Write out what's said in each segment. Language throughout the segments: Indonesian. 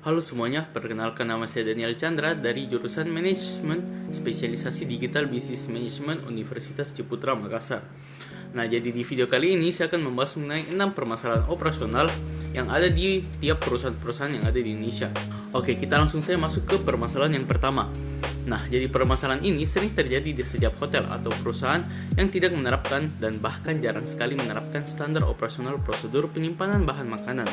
Halo semuanya, perkenalkan nama saya Daniel Chandra dari jurusan Manajemen Spesialisasi Digital Business Management Universitas Ciputra, Makassar. Nah, jadi di video kali ini saya akan membahas mengenai 6 permasalahan operasional yang ada di tiap perusahaan-perusahaan yang ada di Indonesia. Oke, kita langsung saja masuk ke permasalahan yang pertama. Nah, jadi permasalahan ini sering terjadi di setiap hotel atau perusahaan yang tidak menerapkan dan bahkan jarang sekali menerapkan standar operasional prosedur penyimpanan bahan makanan,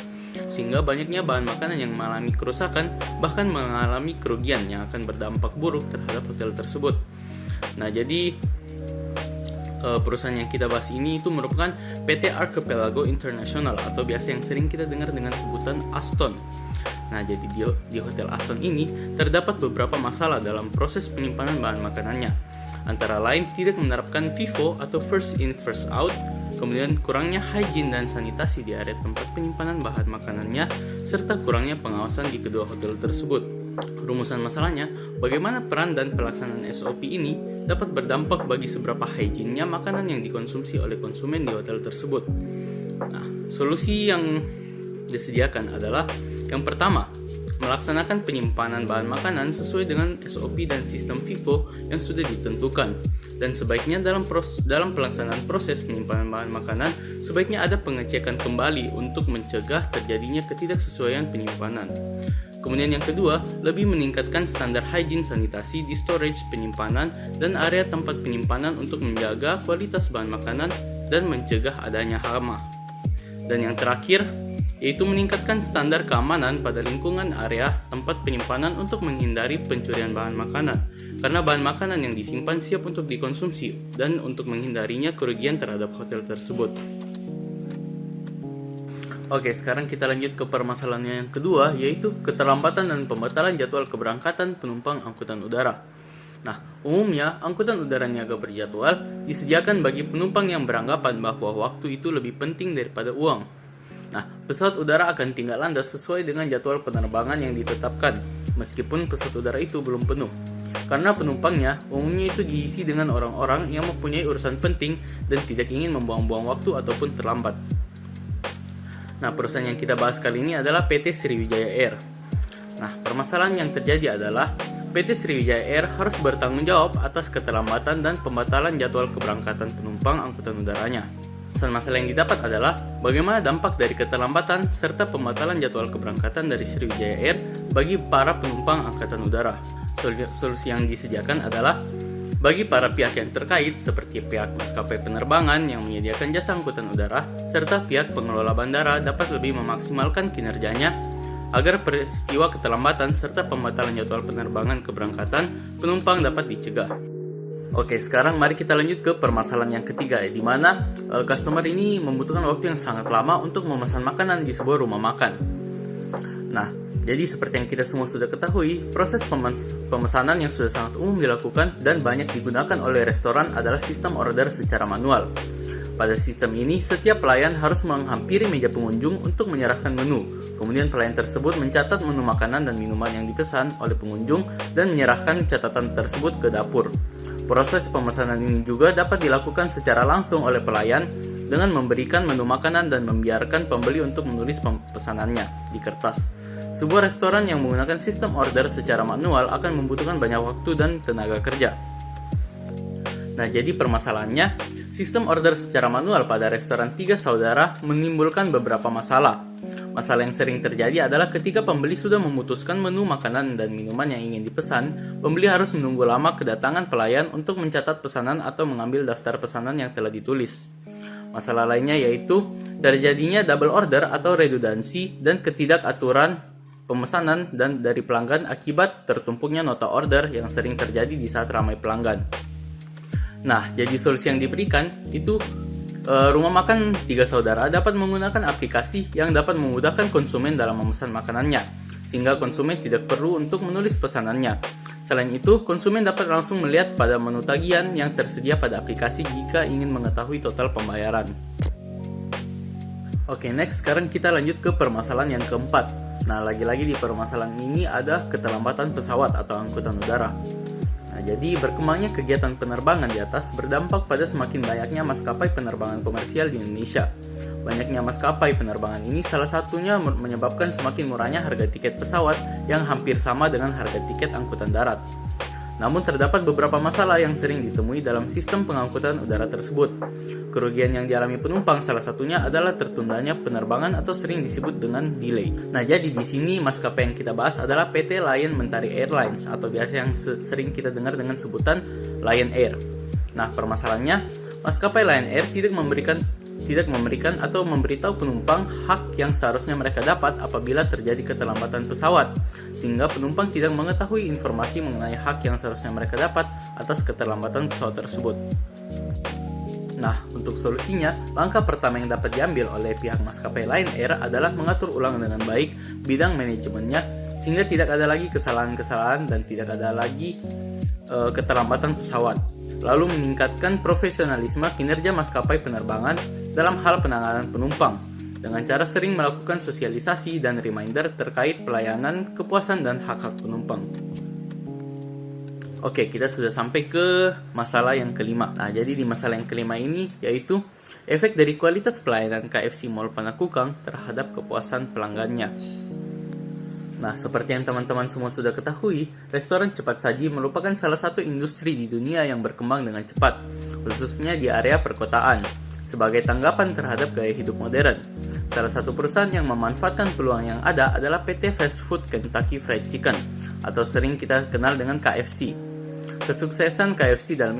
sehingga banyaknya bahan makanan yang mengalami kerusakan bahkan mengalami kerugian yang akan berdampak buruk terhadap hotel tersebut. Nah, jadi perusahaan yang kita bahas ini itu merupakan PT Archipelago International atau biasa yang sering kita dengar dengan sebutan Aston. Nah, jadi di Hotel Aston ini terdapat beberapa masalah dalam proses penyimpanan bahan makanannya. Antara lain tidak menerapkan FIFO atau First In First Out, kemudian kurangnya hygiene dan sanitasi di area tempat penyimpanan bahan makanannya, serta kurangnya pengawasan di kedua hotel tersebut. Rumusan masalahnya, bagaimana peran dan pelaksanaan SOP ini dapat berdampak bagi seberapa hygiene-nya makanan yang dikonsumsi oleh konsumen di hotel tersebut. Nah, solusi yang disediakan adalah yang pertama, melaksanakan penyimpanan bahan makanan sesuai dengan SOP dan sistem FIFO yang sudah ditentukan. Dan sebaiknya dalam pelaksanaan proses penyimpanan bahan makanan, sebaiknya ada pengecekan kembali untuk mencegah terjadinya ketidaksesuaian penyimpanan. Kemudian yang kedua, lebih meningkatkan standar hygiene sanitasi di storage penyimpanan dan area tempat penyimpanan untuk menjaga kualitas bahan makanan dan mencegah adanya hama. Dan yang terakhir, yaitu meningkatkan standar keamanan pada lingkungan area tempat penyimpanan untuk menghindari pencurian bahan makanan, karena bahan makanan yang disimpan siap untuk dikonsumsi dan untuk menghindarinya kerugian terhadap hotel tersebut. Oke, sekarang kita lanjut ke permasalahan yang kedua, yaitu keterlambatan dan pembatalan jadwal keberangkatan penumpang angkutan udara. Nah, umumnya angkutan udara niaga berjadwal disediakan bagi penumpang yang beranggapan bahwa waktu itu lebih penting daripada uang. Nah, pesawat udara akan tinggal landas sesuai dengan jadwal penerbangan yang ditetapkan, meskipun pesawat udara itu belum penuh. Karena penumpangnya umumnya itu diisi dengan orang-orang yang mempunyai urusan penting dan tidak ingin membuang-buang waktu ataupun terlambat. Nah, perusahaan yang kita bahas kali ini adalah PT Sriwijaya Air. Nah, permasalahan yang terjadi adalah PT Sriwijaya Air harus bertanggung jawab atas keterlambatan dan pembatalan jadwal keberangkatan penumpang angkutan udaranya. Masalah yang didapat adalah bagaimana dampak dari keterlambatan serta pembatalan jadwal keberangkatan dari Sriwijaya Air bagi para penumpang angkatan udara. Solusi yang disediakan adalah bagi para pihak yang terkait seperti pihak maskapai penerbangan yang menyediakan jasa angkutan udara serta pihak pengelola bandara dapat lebih memaksimalkan kinerjanya agar peristiwa keterlambatan serta pembatalan jadwal penerbangan keberangkatan penumpang dapat dicegah. Oke, sekarang mari kita lanjut ke permasalahan yang ketiga, di mana customer ini membutuhkan waktu yang sangat lama untuk memesan makanan di sebuah rumah makan. Nah, jadi seperti yang kita semua sudah ketahui, proses pemesanan yang sudah sangat umum dilakukan dan banyak digunakan oleh restoran adalah sistem order secara manual. Pada sistem ini, setiap pelayan harus menghampiri meja pengunjung untuk menyerahkan menu. Kemudian pelayan tersebut mencatat menu makanan dan minuman yang dipesan oleh pengunjung dan menyerahkan catatan tersebut ke dapur. Proses pemesanan ini juga dapat dilakukan secara langsung oleh pelayan dengan memberikan menu makanan dan membiarkan pembeli untuk menulis pesanannya di kertas. Sebuah restoran yang menggunakan sistem order secara manual akan membutuhkan banyak waktu dan tenaga kerja. Nah, jadi permasalahannya, sistem order secara manual pada restoran Tiga Saudara menimbulkan beberapa masalah. Masalah yang sering terjadi adalah ketika pembeli sudah memutuskan menu makanan dan minuman yang ingin dipesan, pembeli harus menunggu lama kedatangan pelayan untuk mencatat pesanan atau mengambil daftar pesanan yang telah ditulis. Masalah lainnya yaitu terjadinya double order atau redundansi dan ketidakaturan pemesanan dan dari pelanggan akibat tertumpuknya nota order yang sering terjadi di saat ramai pelanggan. Nah, jadi solusi yang diberikan itu rumah makan Tiga Saudara dapat menggunakan aplikasi yang dapat memudahkan konsumen dalam memesan makanannya, sehingga konsumen tidak perlu untuk menulis pesanannya. Selain itu, konsumen dapat langsung melihat pada menu tagihan yang tersedia pada aplikasi jika ingin mengetahui total pembayaran. Oke, next, sekarang kita lanjut ke permasalahan yang keempat. Nah, lagi-lagi di permasalahan ini ada keterlambatan pesawat atau angkutan udara. Nah, jadi berkembangnya kegiatan penerbangan di atas berdampak pada semakin banyaknya maskapai penerbangan komersial di Indonesia. banyaknya maskapai penerbangan ini salah satunya menyebabkan semakin murahnya harga tiket pesawat yang hampir sama dengan harga tiket angkutan darat. Namun terdapat beberapa masalah yang sering ditemui dalam sistem pengangkutan udara tersebut. Kerugian yang dialami penumpang salah satunya adalah tertundanya penerbangan atau sering disebut dengan delay. Nah, jadi di sini maskapai yang kita bahas adalah PT Lion Mentari Airlines atau biasa yang sering kita dengar dengan sebutan Lion Air. Nah, permasalahannya maskapai Lion Air tidak memberikan atau memberitahu penumpang hak yang seharusnya mereka dapat apabila terjadi keterlambatan pesawat, sehingga penumpang tidak mengetahui informasi mengenai hak yang seharusnya mereka dapat atas keterlambatan pesawat tersebut. Nah, untuk solusinya, langkah pertama yang dapat diambil oleh pihak maskapai Lion Air adalah mengatur ulang dengan baik bidang manajemennya, sehingga tidak ada lagi kesalahan-kesalahan dan tidak ada lagi keterlambatan pesawat. Lalu meningkatkan profesionalisme kinerja maskapai penerbangan dalam hal penanganan penumpang dengan cara sering melakukan sosialisasi dan reminder terkait pelayanan, kepuasan, dan hak-hak penumpang. Oke, kita sudah sampai ke masalah yang kelima. Nah, jadi di masalah yang kelima ini yaitu efek dari kualitas pelayanan KFC Mall Panakukang terhadap kepuasan pelanggannya. Nah, seperti yang teman-teman semua sudah ketahui, restoran cepat saji merupakan salah satu industri di dunia yang berkembang dengan cepat, khususnya di area perkotaan, sebagai tanggapan terhadap gaya hidup modern. Salah satu perusahaan yang memanfaatkan peluang yang ada adalah PT Fast Food Kentucky Fried Chicken, atau sering kita kenal dengan KFC. Kesuksesan KFC dalam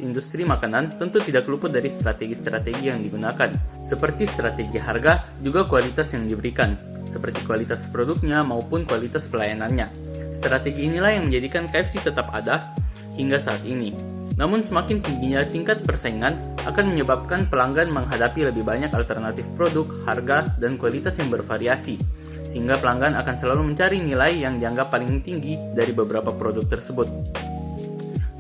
industri makanan tentu tidak luput dari strategi-strategi yang digunakan, seperti strategi harga, juga kualitas yang diberikan, seperti kualitas produknya maupun kualitas pelayanannya. Strategi inilah yang menjadikan KFC tetap ada hingga saat ini. Namun semakin tingginya tingkat persaingan akan menyebabkan pelanggan menghadapi lebih banyak alternatif produk, harga, dan kualitas yang bervariasi, sehingga pelanggan akan selalu mencari nilai yang dianggap paling tinggi dari beberapa produk tersebut.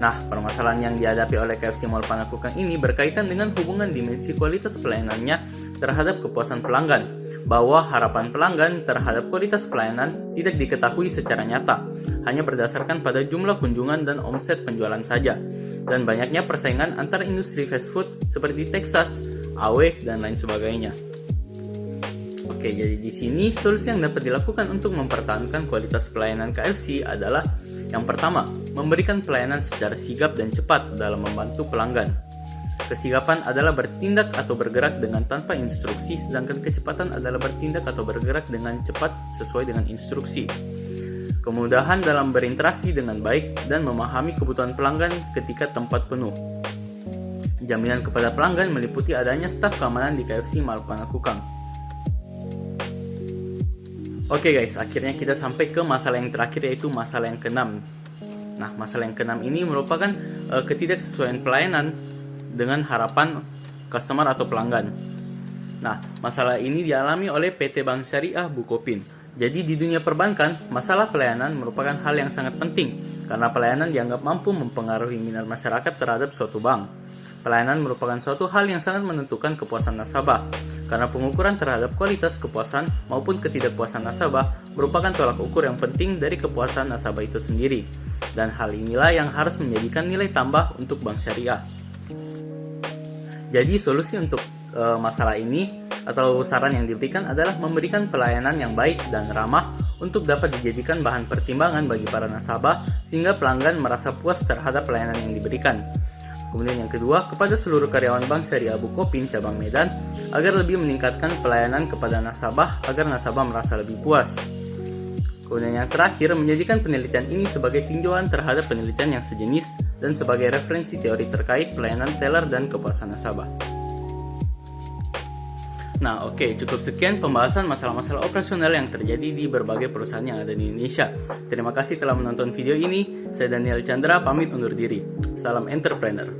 Nah, permasalahan yang dihadapi oleh KFC Mall Panakukang ini berkaitan dengan hubungan dimensi kualitas pelayanannya terhadap kepuasan pelanggan, bahwa harapan pelanggan terhadap kualitas pelayanan tidak diketahui secara nyata, hanya berdasarkan pada jumlah kunjungan dan omset penjualan saja, dan banyaknya persaingan antara industri fast food seperti Texas, AW, dan lain sebagainya. Oke, jadi di sini solusi yang dapat dilakukan untuk mempertahankan kualitas pelayanan KFC adalah yang pertama, memberikan pelayanan secara sigap dan cepat dalam membantu pelanggan. Kesigapan adalah bertindak atau bergerak dengan tanpa instruksi, sedangkan kecepatan adalah bertindak atau bergerak dengan cepat sesuai dengan instruksi. Kemudahan dalam berinteraksi dengan baik dan memahami kebutuhan pelanggan ketika tempat penuh. Jaminan kepada pelanggan meliputi adanya staf keamanan di KFC Mall Panakukang. Oke guys, akhirnya kita sampai ke masalah yang terakhir, yaitu masalah yang keenam. Nah, masalah yang keenam ini merupakan ketidaksesuaian pelayanan dengan harapan customer atau pelanggan. Nah, masalah ini dialami oleh PT Bank Syariah Bukopin. Jadi di dunia perbankan, masalah pelayanan merupakan hal yang sangat penting karena pelayanan dianggap mampu mempengaruhi minat masyarakat terhadap suatu bank. Pelayanan merupakan suatu hal yang sangat menentukan kepuasan nasabah, karena pengukuran terhadap kualitas kepuasan maupun ketidakpuasan nasabah merupakan tolak ukur yang penting dari kepuasan nasabah itu sendiri. Dan hal inilah yang harus menjadikan nilai tambah untuk bank syariah. Jadi solusi untuk masalah ini atau saran yang diberikan adalah memberikan pelayanan yang baik dan ramah untuk dapat dijadikan bahan pertimbangan bagi para nasabah sehingga pelanggan merasa puas terhadap pelayanan yang diberikan. Kemudian yang kedua, kepada seluruh karyawan Bank Syariah Bukopin cabang Medan agar lebih meningkatkan pelayanan kepada nasabah agar nasabah merasa lebih puas. Kemudian yang terakhir, menjadikan penelitian ini sebagai tinjauan terhadap penelitian yang sejenis dan sebagai referensi teori terkait pelayanan teller dan kepuasan nasabah. Nah, oke, cukup sekian pembahasan masalah-masalah operasional yang terjadi di berbagai perusahaan yang ada di Indonesia. Terima kasih telah menonton video ini. Saya Daniel Chandra, pamit undur diri. Salam entrepreneur.